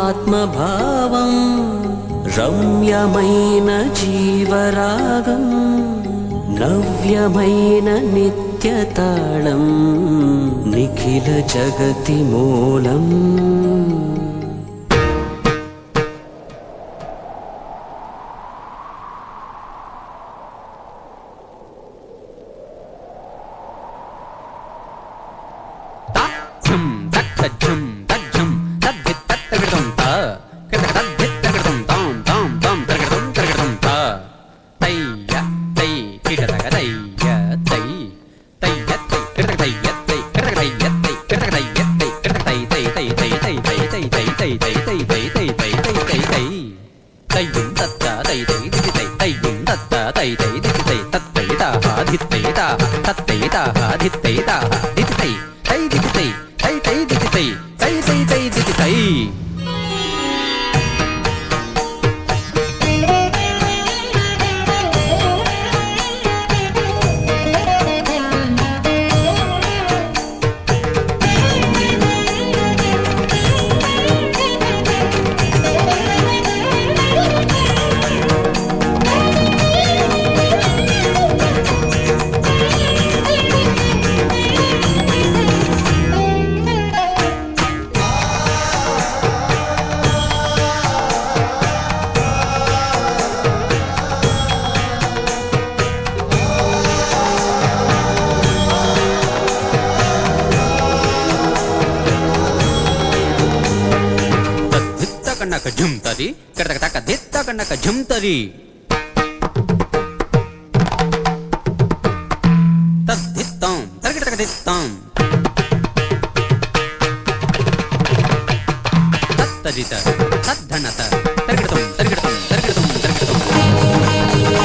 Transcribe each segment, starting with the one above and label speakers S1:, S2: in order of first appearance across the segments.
S1: ఆత్మభావం రమ్యమైన జీవరాగం నవ్యమైన నిత్యతాళం నిఖిల జగతి మూలం
S2: झुमतरी कड़क तक दित्ता कनक झुमतरी तद्धित्तां तर्कटक दित्तां तत्तदित तद्धनत तर्कटं तर्कटं तर्कटं तर्कटं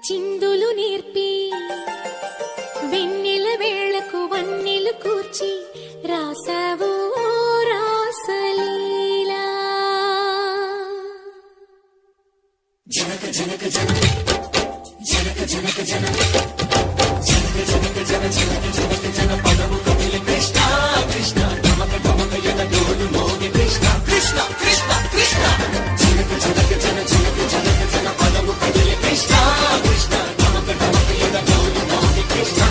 S3: చిందులు నేర్పి వెన్నెల వేళకు వన్నెలు కూర్చి రాసావు రాసలీలా జనక జనక జనక జనక జనక జనక జనక జనక జన జనక జనక జన పదము కవిలి కృష్ణ కృష్ణ గమక గమక యన డోలు మోగి కృష్ణ కృష్ణ కృష్ణ కృష్ణ జనక జనక జన జనక జనక జన పదము కవిలి కృష్ణ కృష్ణ గమక గమక యన డోలు మోగి కృష్ణ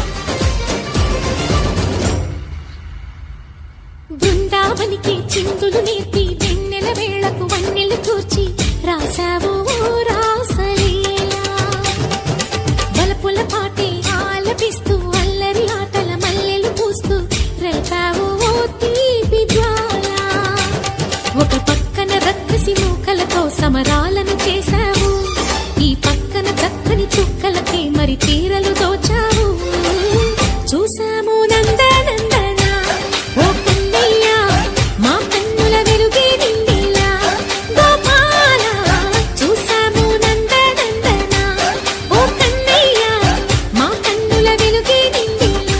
S3: బృందావనికి చిందులు నేర్పి వెన్నెల వేళకు వన్నెలు కూర్చి రాసావు రాసలీలా బలపుల పాటే ఆలపిస్తూ అల్లరి ఆటల మల్లెలు పూస్తూ రేపావు తీపి జ్వాల ఒక పక్కన రక్కసి మూకలతో సమరాలను చేశావు ఈ పక్కన చక్కని చుక్కలకే మరి తీరలు దోచావు చూసాము నందనందన ఓ కన్నయ్య మా కన్నుల వెలుగే నిండిలా గోపాల చూసాము నందనందన ఓ కన్నయ్య మా కన్నుల వెలుగే నిండిలా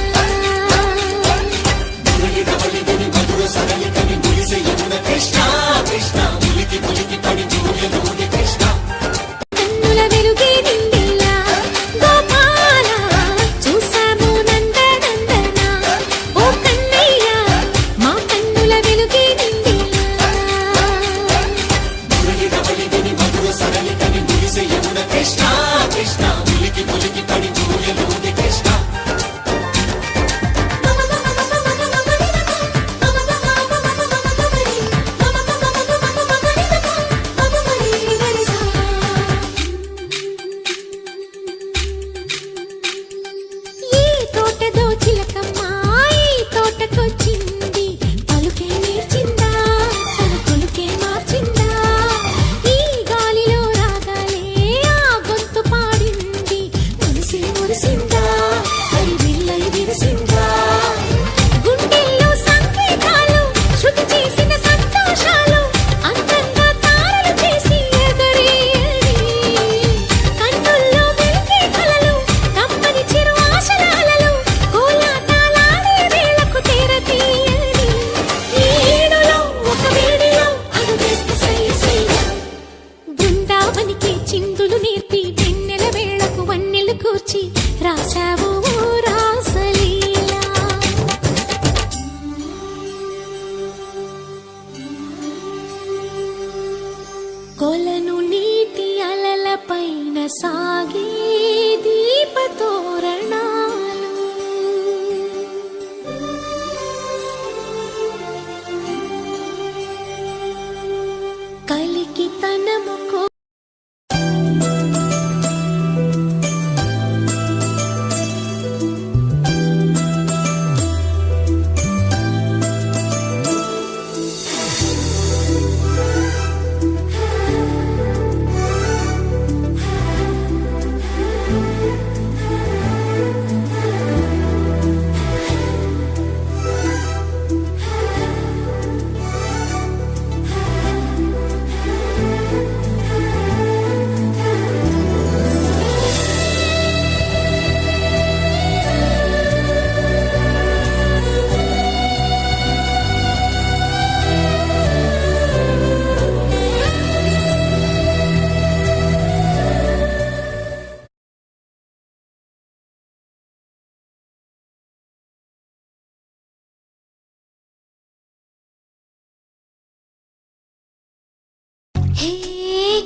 S4: కొలను నీటి అలల పైన సాగే దీపతోరణాలు కలికి తనము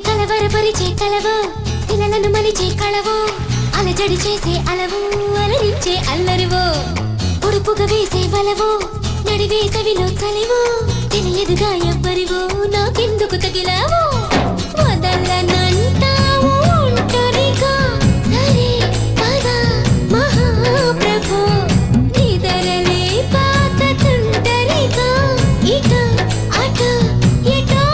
S4: కలవరపరిచే కలవు పిల్లలను మలిచే కళవు అలజడి చేసే అలవు అలరించే అల్లరివో పొడుపుగా వేసే బలవు నడివేసవిలో చలివు తెలియదుగా ఎవ్వరివో నాకెందుకు తగిలావు వదలనంటావు ఒంటరిగా సరే పద మహాప్రభు నిదరలే పాత తుంటరిగా ఇట అట ఎటో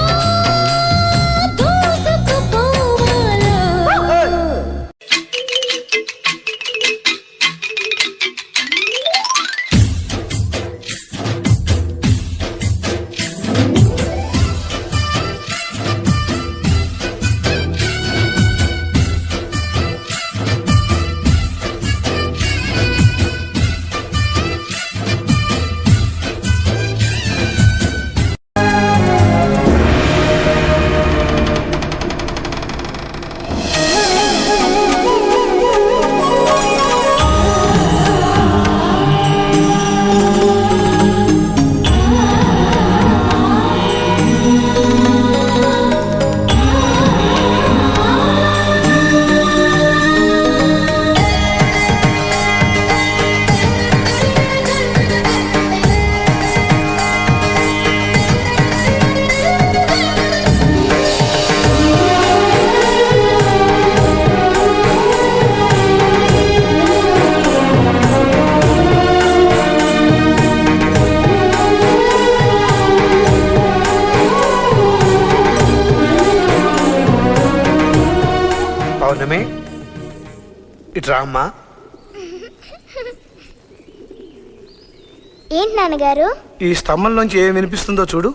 S5: పౌర్ణమి ఇట్రా అమ్మా.
S6: ఏంటి నాన్నగారు?
S5: ఈ స్తంభం నుంచి ఏం వినిపిస్తుందో చూడు.